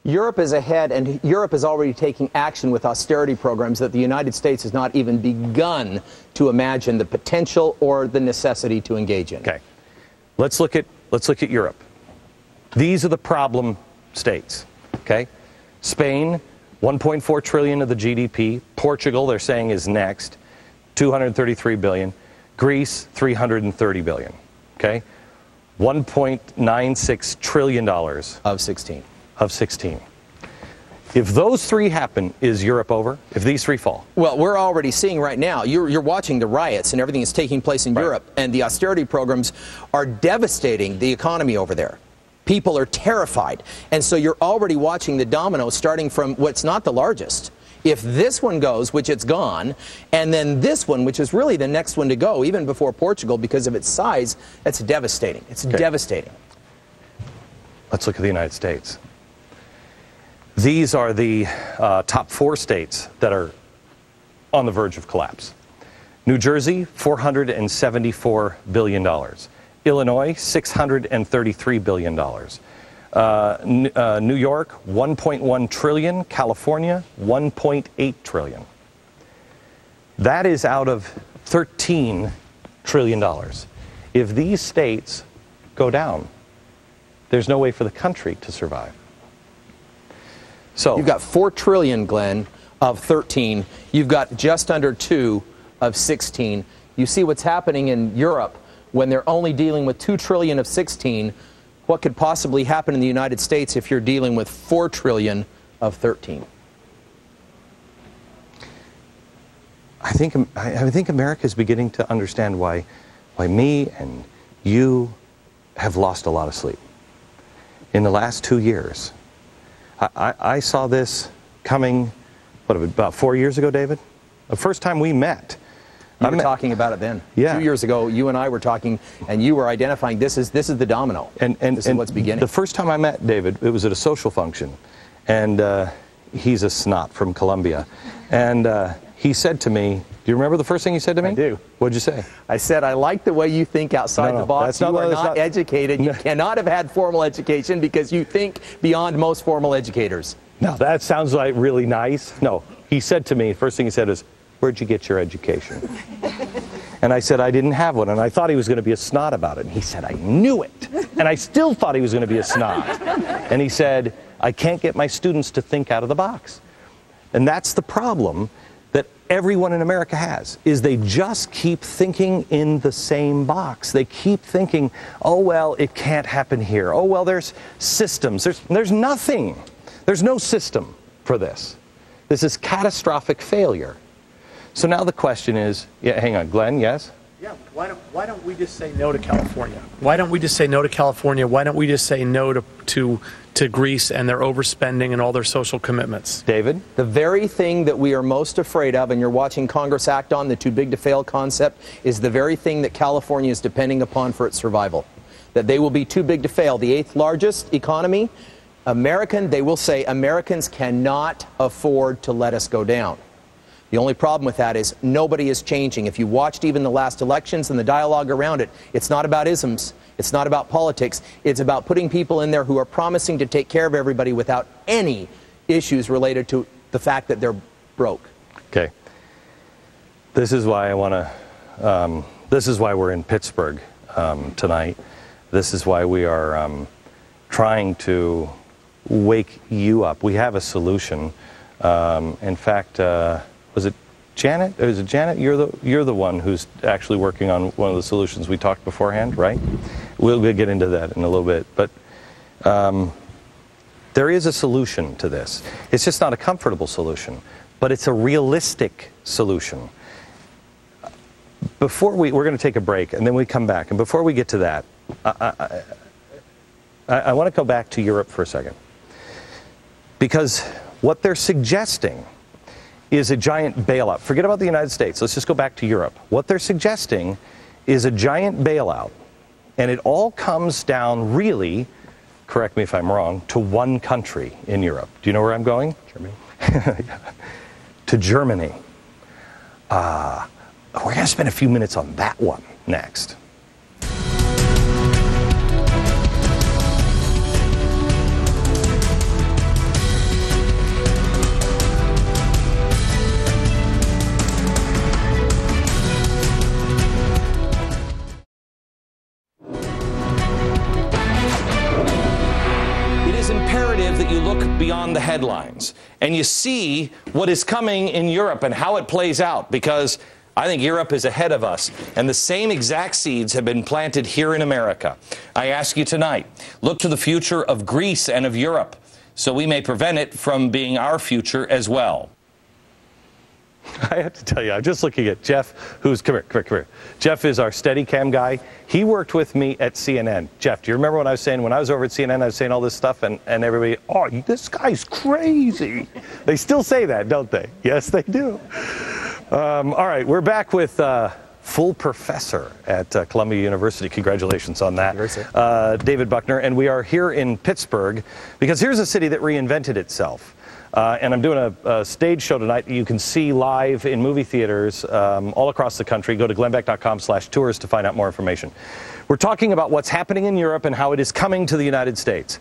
Europe is ahead, and Europe is already taking action with austerity programs that the United States has not even begun to imagine the potential or the necessity to engage in. Okay, let's look at Europe. These are the problem states. Okay, Spain, 1.4 trillion of the GDP. Portugal, they're saying, is next, 233 billion. Greece, 330 billion. Okay, 1.96 trillion dollars of 16. Of 16. If those three happen, is Europe over? If these three fall? Well, we're already seeing right now, you're watching the riots and everything that's taking place in Europe, and the austerity programs are devastating the economy over there. People are terrified. And so you're already watching the dominoes starting from what's not the largest. If this one goes, which it's gone, and then this one, which is really the next one to go, even before Portugal, because of its size, that's devastating. It's devastating. Let's look at the United States. These are the top 4 states that are on the verge of collapse. New Jersey, $474 billion. Illinois, $633 billion. New York, $1.1 trillion. California, $1.8 trillion. That is out of $13 trillion. If these states go down, there's no way for the country to survive. So you've got $4 trillion, Glenn, of 13. You've got just under 2 of 16. You see what's happening in Europe when they're only dealing with $2 trillion of 16. What could possibly happen in the United States if you're dealing with $4 trillion of 13? I think America is beginning to understand why me and you have lost a lot of sleep. In the last 2 years, I saw this coming, about 4 years ago, David? The first time we met. You were talking about it then. Yeah. 2 years ago, you and I were talking, and you were identifying this is the domino. And this is what's beginning. The first time I met David, it was at a social function, and he's a snot from Colombia, and he said to me, do you remember the first thing he said to me? I do. What'd you say? I said, I like the way you think outside the box. You are not educated. You cannot have had formal education because you think beyond most formal educators. No, that sounds like really nice. No, he said to me, first thing he said is, where'd you get your education? And I said, I didn't have one. And I thought he was going to be a snot about it. And he said, I knew it. And I still thought he was going to be a snot. And he said, I can't get my students to think out of the box. And that's the problem that everyone in America has, is they just keep thinking in the same box. They keep thinking, oh, well, it can't happen here. Oh, well, there's systems. There's nothing. There's no system for this. This is catastrophic failure. So now the question is, hang on, Glenn, yes? Yeah, why don't we just say no to California? Why don't we just say no to California? Why don't we just say no to Greece and their overspending and all their social commitments? David? The very thing that we are most afraid of, and you're watching Congress act on, the too big to fail concept, is the very thing that California is depending upon for its survival. That they will be too big to fail. The 8th largest economy, they will say Americans cannot afford to let us go down. The only problem with that is nobody is changing. If you watched even the last elections and the dialogue around it, it's not about isms. It's not about politics. It's about putting people in there who are promising to take care of everybody without any issues related to the fact that they're broke. Okay. This is why I want to, this is why we're in Pittsburgh tonight. This is why we are trying to wake you up. We have a solution. In fact, was it Janet? Is it Janet? You're the one who's actually working on one of the solutions we talked beforehand, right? We'll get into that in a little bit. But there is a solution to this. It's just not a comfortable solution, but it's a realistic solution. Before we're going to take a break, and then we come back. And before we get to that, I want to go back to Europe for a second. Because what they're suggesting is a giant bailout. Forget about the United States. Let's just go back to Europe. What they're suggesting is a giant bailout. And it all comes down, really, correct me if I'm wrong, to one country in Europe. Do you know where I'm going? Germany. To Germany. We're going to spend a few minutes on that one next. imperative that you look beyond the headlines and you see what is coming in Europe and how it plays out, because I think Europe is ahead of us, and the same exact seeds have been planted here in America. I ask you tonight, look to the future of Greece and of Europe, so we may prevent it from being our future as well. I have to tell you, I'm just looking at Jeff, who's, come here. Jeff is our Steadicam guy. He worked with me at CNN. Jeff, do you remember when I was saying, when I was over at CNN, I was saying all this stuff, and everybody, oh, this guy's crazy. They still say that, don't they? Yes, they do. All right, we're back with full professor at Columbia University. Congratulations on that. David Buckner, and we are here in Pittsburgh because here's a city that reinvented itself. And I'm doing a stage show tonight that you can see live in movie theaters all across the country. Go to glennbeck.com/tours to find out more information. We're talking about what's happening in Europe and how it is coming to the United States.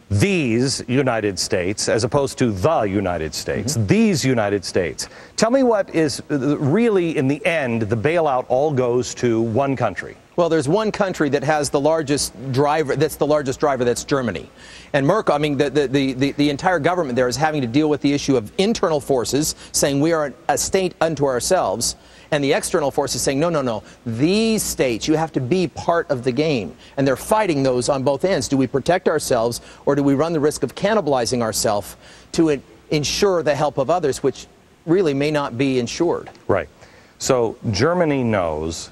These United States, as opposed to the United States, these United States. Tell me what is really, in the end, the bailout all goes to one country. Well, there's one country that has the largest driver, that's Germany. And Merkel, I mean, the entire government there is having to deal with the issue of internal forces, saying we are a state unto ourselves, and the external forces saying, no, no, no, these states, you have to be part of the game. And they're fighting those on both ends. Do we protect ourselves, or do we run the risk of cannibalizing ourselves to ensure the help of others, which really may not be ensured? Right. So Germany knows.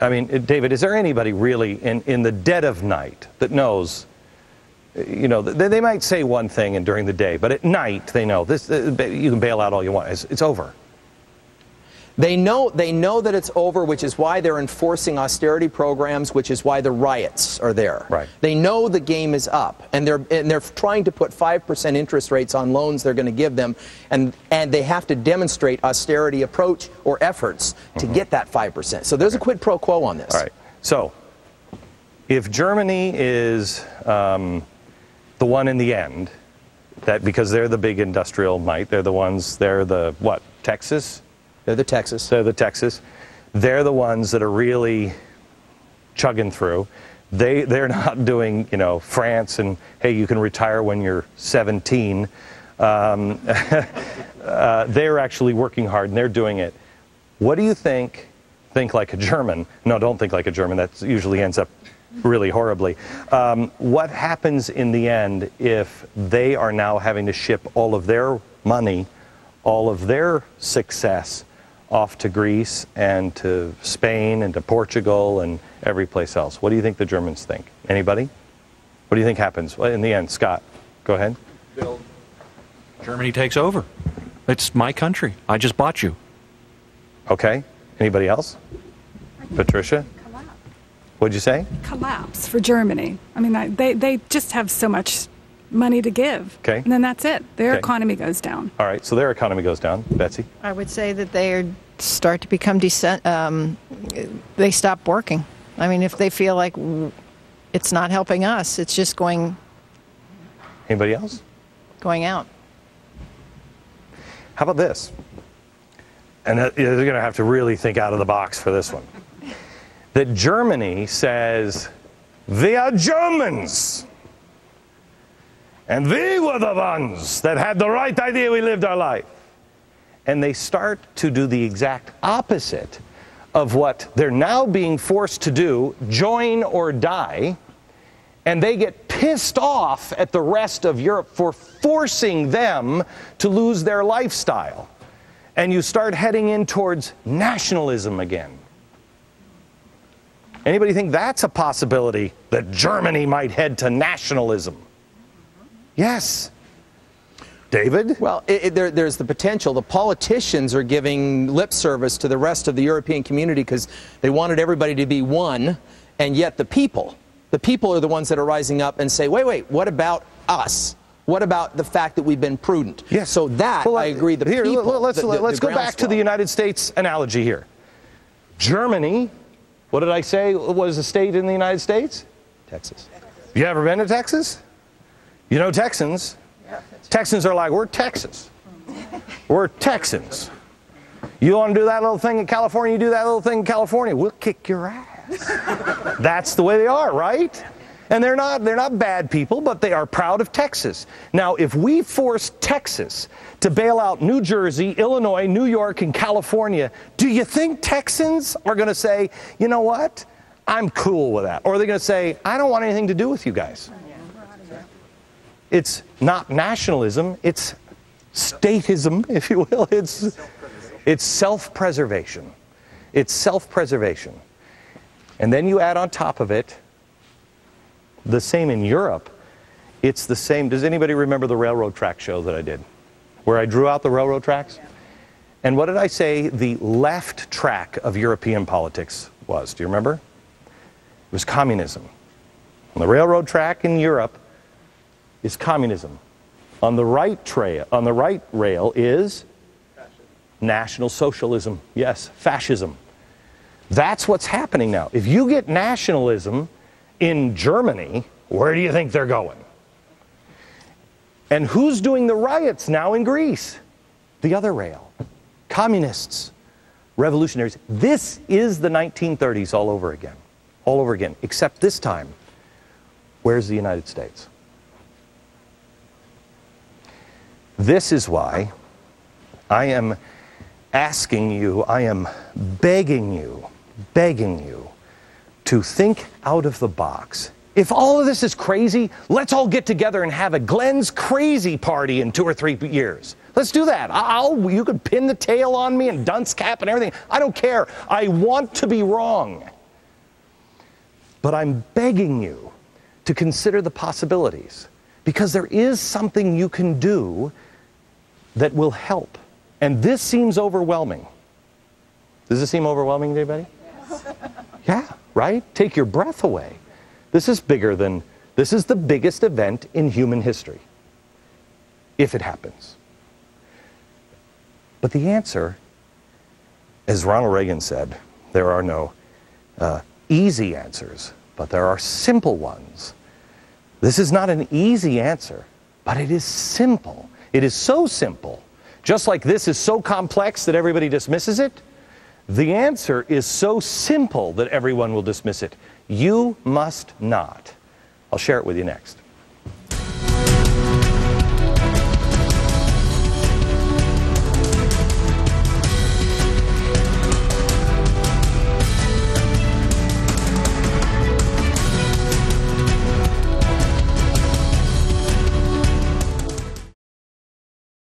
I mean, David, is there anybody really in the dead of night that knows, you know, they might say one thing and during the day, but at night they know this, you can bail out all you want. It's over. They know that it's over, which is why they're enforcing austerity programs, which is why the riots are there. Right. They know the game is up, and they're trying to put 5% interest rates on loans they're going to give them, and they have to demonstrate austerity approach or efforts to get that 5%. So there's a quid pro quo on this. All right. So if Germany is the one in the end, that because they're the big industrial might, they're the what, Texas? They're the Texas. They're the Texas. They're the ones that are really chugging through. They're not doing, you know, France and, hey, you can retire when you're 17. They're actually working hard, and they're doing it. What do you think? Think like a German. No, don't think like a German. That usually ends up really horribly. What happens in the end if they are now having to ship all of their money, all of their success, off to Greece and to Spain and to Portugal and every place else? What do you think the Germans think? Anybody? What do you think happens? Well, in the end, Scott, go ahead. Bill, Germany takes over. It's my country. I just bought you. Okay. Anybody else? Patricia? Collapse. What'd you say? Collapse for Germany. I mean, they just have so much money to give. Okay. And then that's it. Their Okay. economy goes down. All right, so their economy goes down. Betsy? I would say that they start to become they stop working. I mean, if they feel like it's not helping us, it's just going Anybody else? out. How about this? And they're going to have to really think out of the box for this one. That Germany says, we are Germans. And we were the ones that had the right idea, we lived our life. And they start to do the exact opposite of what they're now being forced to do, join or die, and they get pissed off at the rest of Europe for forcing them to lose their lifestyle. And you start heading in towards nationalism again. Anybody think that's a possibility, that Germany might head to nationalism? Yes. David? Well, there's the potential. The politicians are giving lip service to the rest of the European community because they wanted everybody to be one, and yet the people are the ones that are rising up and say, wait, what about us? What about the fact that we've been prudent? Yes. So that, well, I agree, let's go back to the United States analogy here. Germany, what did I say was a state in the United States? Texas. You ever been to Texas? You know Texans. Texans are like, we're Texas. We're Texans. You want to do that little thing in California, you do that little thing in California, we'll kick your ass. That's the way they are, right? And they're not bad people, but they are proud of Texas. Now, if we force Texas to bail out New Jersey, Illinois, New York, and California, do you think Texans are going to say, you know what, I'm cool with that? Or are they going to say, I don't want anything to do with you guys? It's not nationalism, it's statism, if you will. It's self-preservation. It's self-preservation. And then you add on top of it, the same in Europe, it's the same. Does anybody remember the railroad track show that I did? Where I drew out the railroad tracks? And what did I say the left track of European politics was? Do you remember? It was communism. On the railroad track in Europe is communism. On the right rail is National Socialism. Yes, fascism. That's what's happening now. If you get nationalism in Germany, where do you think they're going? And who's doing the riots now in Greece? The other rail. Communists, revolutionaries. This is the 1930s all over again. All over again. Except this time, where's the United States? This is why I am asking you, I am begging you to think out of the box. If all of this is crazy, let's all get together and have a Glenn's crazy party in 2 or 3 years. Let's do that. You could pin the tail on me and dunce cap and everything. I don't care. I want to be wrong. But I'm begging you to consider the possibilities, because there is something you can do that will help. And this seems overwhelming. Does this seem overwhelming to anybody? Yes. Yeah, right? Take your breath away. This is the biggest event in human history, if it happens. But the answer, as Ronald Reagan said, there are no easy answers, but there are simple ones. This is not an easy answer, but it is simple. It is so simple. Just like this is so complex that everybody dismisses it, the answer is so simple that everyone will dismiss it. You must not. I'll share it with you next.